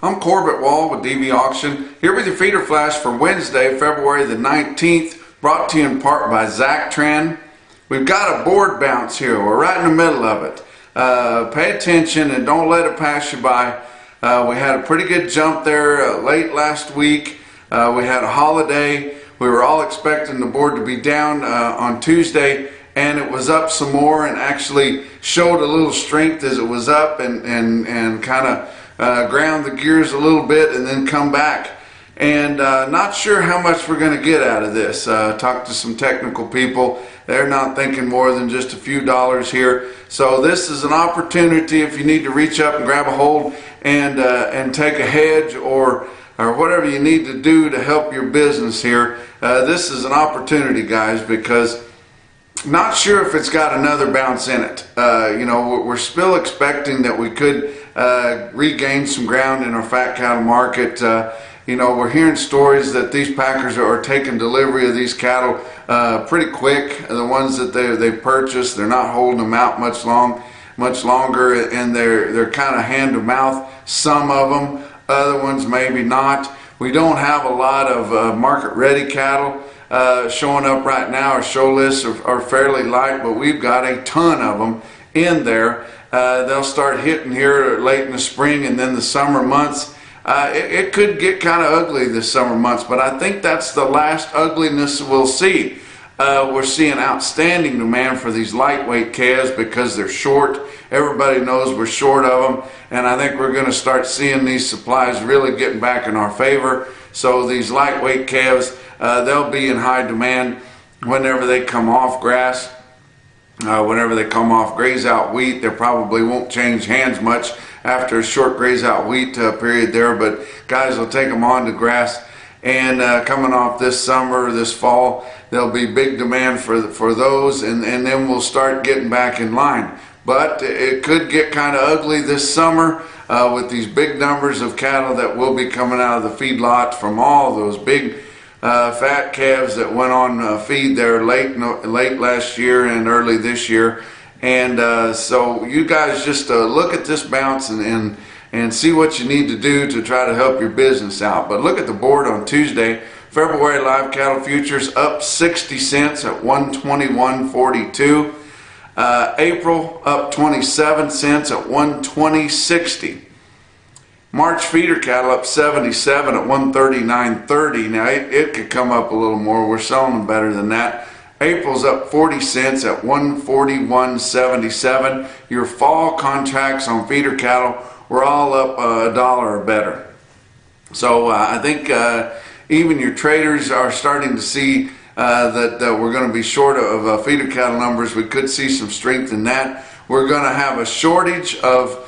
I'm Corbett Wall with DV Auction, here with your feeder flash for Wednesday, February the 19th, brought to you in part by Zactran. We've got a board bounce here. We're right in the middle of it. Pay attention and don't let it pass you by. We had a pretty good jump there late last week. We had a holiday. We were all expecting the board to be down on Tuesday, and it was up some more and actually showed a little strength as it was up and kind of ground the gears a little bit and then come back. And not sure how much we're going to get out of this. Talked to some technical people. They're not thinking more than just a few dollars here. So this is an opportunity if you need to reach up and grab a hold and take a hedge or whatever you need to do to help your business here. This is an opportunity, guys, because not sure if it's got another bounce in it. We're still expecting that we could regain some ground in our fat cattle market. We're hearing stories that these packers are taking delivery of these cattle pretty quick. The ones that they purchased, they're not holding them out much longer, and they're kind of hand to mouth. Some of them, other ones maybe not. We don't have a lot of market ready cattle showing up right now. Our show lists are fairly light, but we've got a ton of them in there. They'll start hitting here late in the spring and then the summer months. It could get kind of ugly this summer months, but I think that's the last ugliness we'll see. We're seeing outstanding demand for these lightweight calves because they're short. Everybody knows we're short of them, and I think we're going to start seeing these supplies really getting back in our favor. So these lightweight calves, they'll be in high demand whenever they come off grass. Whenever they come off graze out wheat, they probably won't change hands much after a short graze out wheat period there, but guys will take them on to grass. And coming off this summer, this fall, there'll be big demand for those, and then we'll start getting back in line. But it could get kind of ugly this summer with these big numbers of cattle that will be coming out of the feedlot from all those big fat calves that went on feed there late last year and early this year. And so you guys just look at this bounce and see what you need to do to try to help your business out. But look at the board on Tuesday. February live cattle futures up 60 cents at 121.42. April up 27 cents at 120.60. March feeder cattle up 77 at 139.30. Now it could come up a little more. We're selling them better than that. April's up 40 cents at 141.77. Your fall contracts on feeder cattle were all up $1 or better. So I think even your traders are starting to see that we're going to be short of feeder cattle numbers. We could see some strength in that. We're going to have a shortage of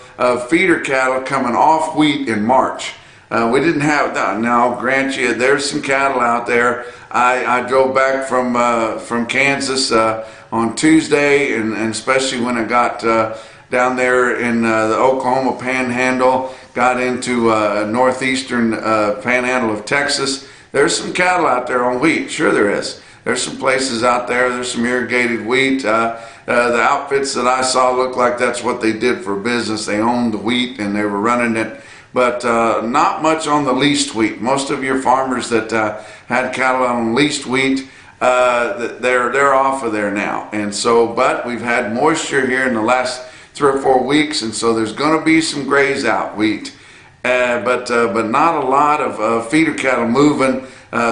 feeder cattle coming off wheat in March. We didn't have that. Now, grant you, there's some cattle out there. I drove back from Kansas on Tuesday, and especially when I got down there in the Oklahoma Panhandle, got into northeastern Panhandle of Texas. There's some cattle out there on wheat. Sure there is. There's some places out there. There's some irrigated wheat. The outfits that I saw looked like that's what they did for business. They owned the wheat and they were running it. But not much on the leased wheat. Most of your farmers that had cattle on leased wheat, they're off of there now. And so, but we've had moisture here in the last 3 or 4 weeks, and so there's going to be some graze out wheat. But not a lot of feeder cattle moving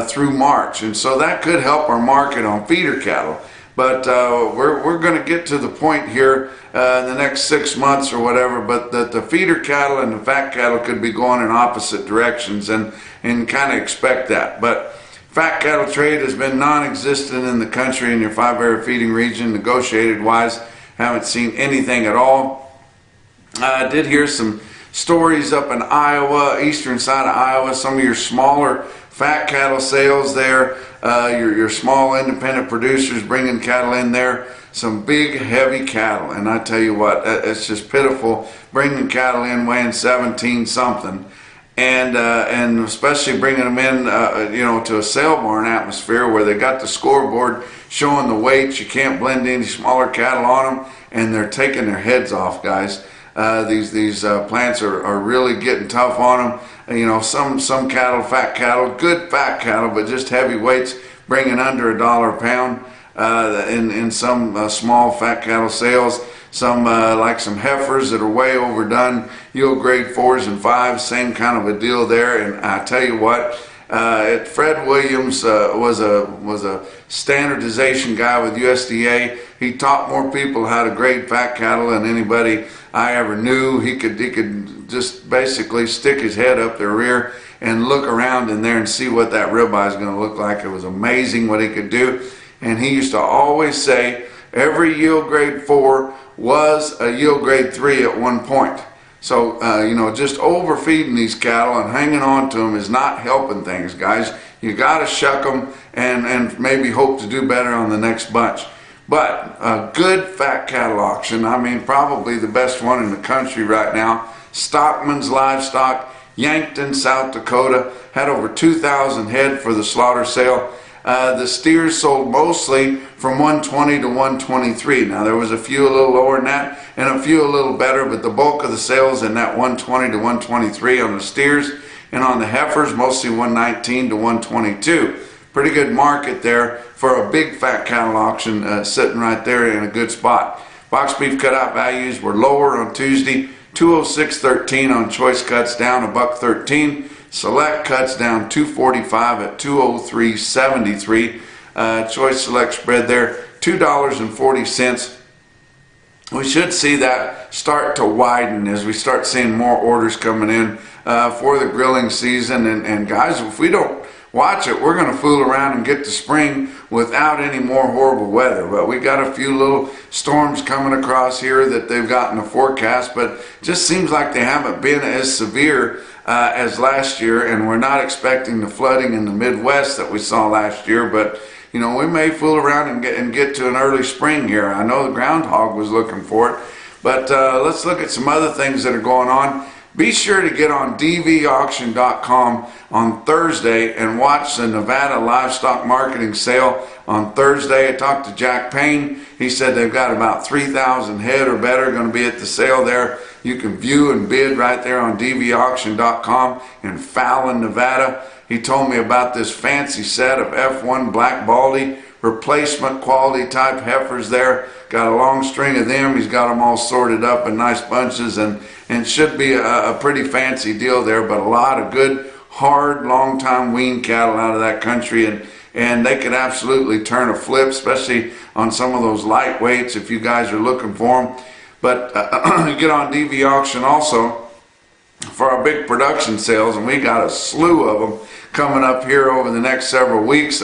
through March, and so that could help our market on feeder cattle. But we're going to get to the point here in the next 6 months or whatever, but that the feeder cattle and the fat cattle could be going in opposite directions, and kind of expect that. But fat cattle trade has been non-existent in the country in your 5-area feeding region, negotiated wise. Haven't seen anything at all. I did hear some stories up in Iowa, eastern side of Iowa, some of your smaller fat cattle sales there, your small independent producers bringing cattle in there, some big heavy cattle, and I tell you what, it's just pitiful bringing cattle in weighing 17 something, and especially bringing them in to a sale barn atmosphere where they got the scoreboard showing the weights. You can't blend any smaller cattle on them, and they're taking their heads off, guys. These plants are really getting tough on them. Some cattle, fat cattle, good fat cattle, but just heavy weights bringing under $1 a pound in some small fat cattle sales. Some like some heifers that are way overdone, yield grade 4s and 5s, same kind of a deal there. And I tell you what, Fred Williams was a standardization guy with USDA. He taught more people how to grade fat cattle than anybody I ever knew. He could just basically stick his head up their rear and look around in there and see what that ribeye is going to look like. It was amazing what he could do. And he used to always say every yield grade 4 was a yield grade 3 at one point. So, just overfeeding these cattle and hanging on to them is not helping things, guys. You got to shuck them and maybe hope to do better on the next bunch. But a good fat cattle auction, I mean, probably the best one in the country right now. Stockman's Livestock, Yankton, South Dakota, had over 2,000 head for the slaughter sale. The steers sold mostly from 120 to 123. Now there was a few a little lower than that and a few a little better, but the bulk of the sales in that 120 to 123 on the steers, and on the heifers mostly 119 to 122. Pretty good market there for a big fat cattle auction, sitting right there in a good spot. Box beef cutout values were lower on Tuesday, 206.13 on choice cuts, down $1.13. Select cuts down $2.45 at 203.73. Choice select spread there $2.40. We should see that start to widen as we start seeing more orders coming in for the grilling season. And guys, if we don't watch it, we're going to fool around and get to spring without any more horrible weather. But we got a few little storms coming across here that they've got in the forecast, but just seems like they haven't been as severe as last year, and we're not expecting the flooding in the Midwest that we saw last year. But we may fool around and get to an early spring here. I know the groundhog was looking for it, but let's look at some other things that are going on. Be sure to get on dvauction.com on Thursday and watch the Nevada Livestock Marketing Sale on Thursday. I talked to Jack Payne. He said they've got about 3,000 head or better going to be at the sale there. You can view and bid right there on dvauction.com in Fallon, Nevada. He told me about this fancy set of F1 Black Baldy replacement quality type heifers there. Got a long string of them. He's got them all sorted up in nice bunches, and should be a pretty fancy deal there. But a lot of good, hard, long time wean cattle out of that country, and they could absolutely turn a flip, especially on some of those lightweights if you guys are looking for them. But get on DV Auction also for our big production sales, and we got a slew of them coming up here over the next several weeks.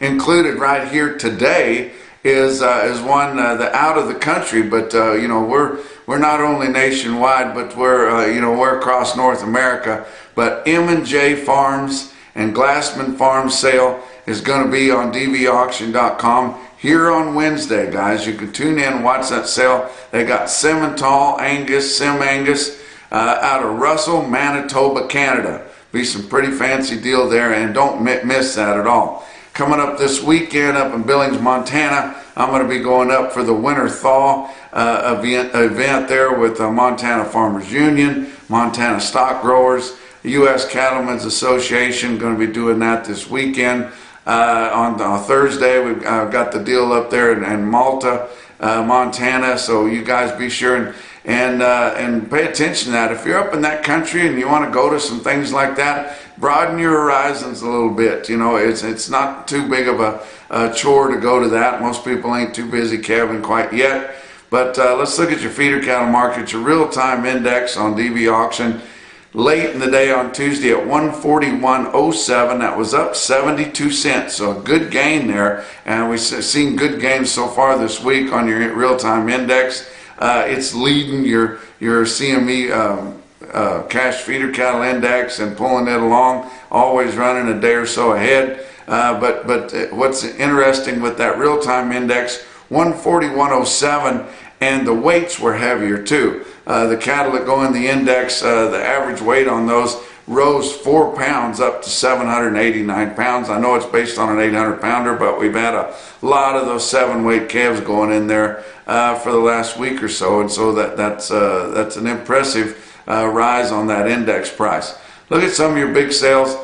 Included right here today is one the out of the country, but we're not only nationwide, but we're across North America. But M&J Farms and Glassman Farms sale is going to be on dvauction.com here on Wednesday, guys. You can tune in and watch that sale. They got Simmental Angus, Sim Angus out of Russell, Manitoba, Canada. Be some pretty fancy deal there, and don't miss that at all. Coming up this weekend up in Billings, Montana, I'm going to be going up for the winter thaw event there with the Montana Farmers Union, Montana Stock Growers, the U.S. Cattlemen's Association. Going to be doing that this weekend. On Thursday, we've got the deal up there in Malta, Montana. So you guys be sure and pay attention to that. If you're up in that country and you want to go to some things like that, broaden your horizons a little bit. It's not too big of a chore to go to that. Most people ain't too busy calving quite yet. But let's look at your feeder cattle market, your real-time index on DV Auction. Late in the day on Tuesday at 141.07, that was up 72 cents, so a good gain there. And we've seen good gains so far this week on your real-time index. It's leading your CME cash feeder cattle index and pulling it along, always running a day or so ahead. But what's interesting with that real-time index, 141.07, and the weights were heavier too. The cattle that go in the index, the average weight on those rose 4 pounds up to 789 pounds. I know it's based on an 800 pounder, but we've had a lot of those 7-weight calves going in there for the last week or so, and so that's an impressive rise on that index price. Look at some of your big sales.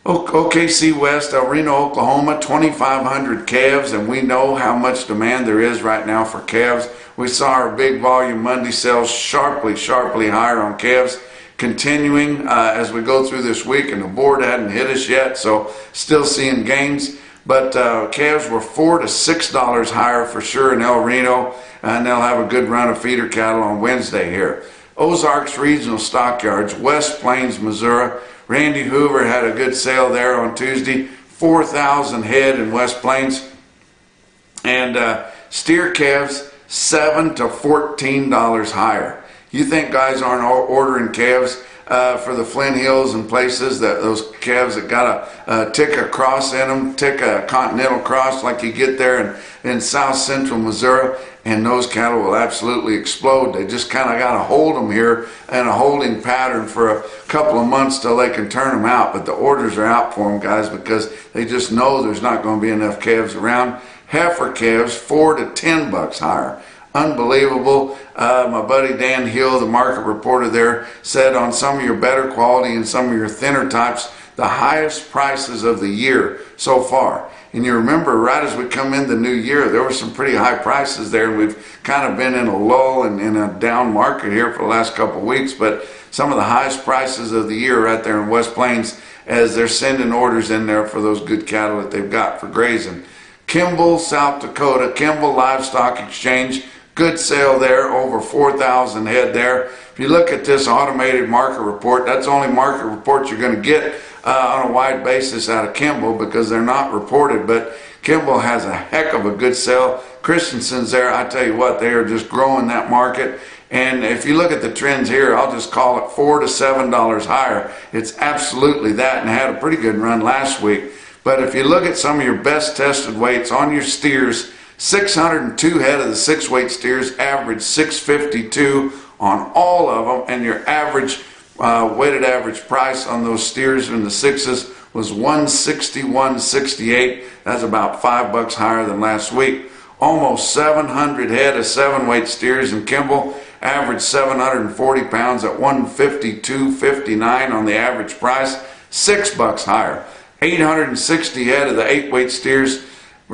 OKC West, El Reno, Oklahoma, 2,500 calves, and we know how much demand there is right now for calves. We saw our big volume Monday sales sharply higher on calves, continuing as we go through this week, and the board hadn't hit us yet, so still seeing gains. But calves were $4 to $6 higher for sure in El Reno, and they'll have a good run of feeder cattle on Wednesday here. Ozarks Regional Stockyards, West Plains, Missouri. Randy Hoover had a good sale there on Tuesday, 4,000 head in West Plains. And steer calves, $7 to $14 higher. You think guys aren't ordering calves for the Flint Hills and places, that those calves that got a tick a cross in them, tick a continental cross like you get there in south central Missouri, and those cattle will absolutely explode. They just kind of got to hold them here in a holding pattern for a couple of months till they can turn them out. But the orders are out for them, guys, because they just know there's not going to be enough calves around. Heifer calves, $4 to $10 higher. Unbelievable. My buddy Dan Hill, the market reporter there, said on some of your better quality and some of your thinner types, the highest prices of the year so far. And you remember, right as we come in the new year, there were some pretty high prices there, and we've kind of been in a lull and in a down market here for the last couple of weeks. But some of the highest prices of the year right there in West Plains, as they're sending orders in there for those good cattle that they've got for grazing. Kimball, South Dakota, Kimball Livestock Exchange, good sale there, over 4,000 head there. If you look at this automated market report, that's the only market report you're going to get on a wide basis out of Kimball, because they're not reported. But Kimball has a heck of a good sale. Christensen's there, I tell you what, they are just growing that market. And if you look at the trends here, I'll just call it $4 to $7 higher. It's absolutely that, and had a pretty good run last week. But if you look at some of your best tested weights on your steers, 602 head of the 6-weight steers average 652 on all of them, and your average weighted average price on those steers in the 6s was $161.68. That's about $5 higher than last week. Almost 700 head of 7-weight steers in Kimball averaged 740 pounds at $152.59 on the average price, $6 higher. 860 head of the 8-weight steers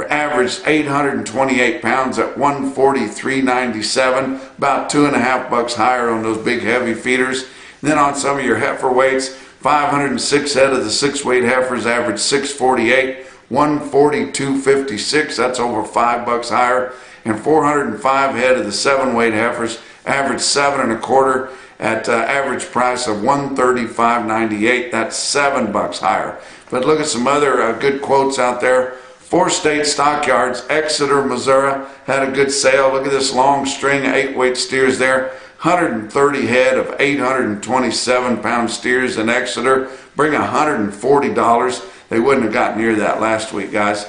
averaged 828 pounds at $143.97, about $2.50 higher on those big heavy feeders. Then on some of your heifer weights, 506 head of the 6-weight heifers averaged 648, $142.56, that's over $5 higher. And 405 head of the 7-weight heifers averaged 7.25 at average price of $135.98, that's $7 higher. But look at some other good quotes out there. 4-state stockyards, Exeter, Missouri, had a good sale. Look at this long string of 8-weight steers there. 130 head of 827-pound steers in Exeter. Bring $140. They wouldn't have got near that last week, guys.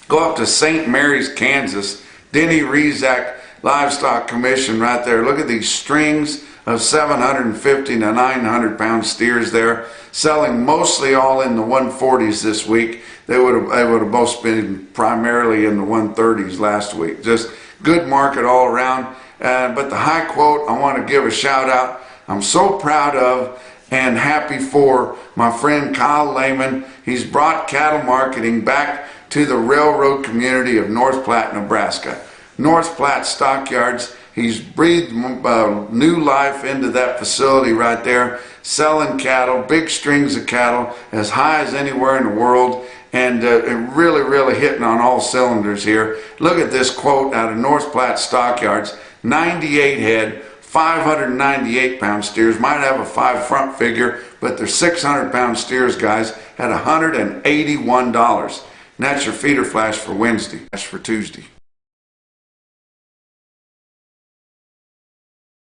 Go up to St. Mary's, Kansas. Denny Rezac Livestock Commission right there. Look at these strings of 750 to 900-pound steers there, selling mostly all in the 140s this week. They would have both been primarily in the 130s last week. Just good market all around. But the high quote I want to give a shout out, I'm so proud of and happy for my friend Kyle Lehman. He's brought cattle marketing back to the railroad community of North Platte, Nebraska. North Platte Stockyards, he's breathed new life into that facility right there, selling cattle, big strings of cattle, as high as anywhere in the world, and really hitting on all cylinders here. Look at this quote out of North Platte Stockyards, 98 head, 598-pound steers, might have a 5 front figure, but they're 600-pound steers, guys, at $181. And that's your feeder flash for Wednesday. That's for Tuesday.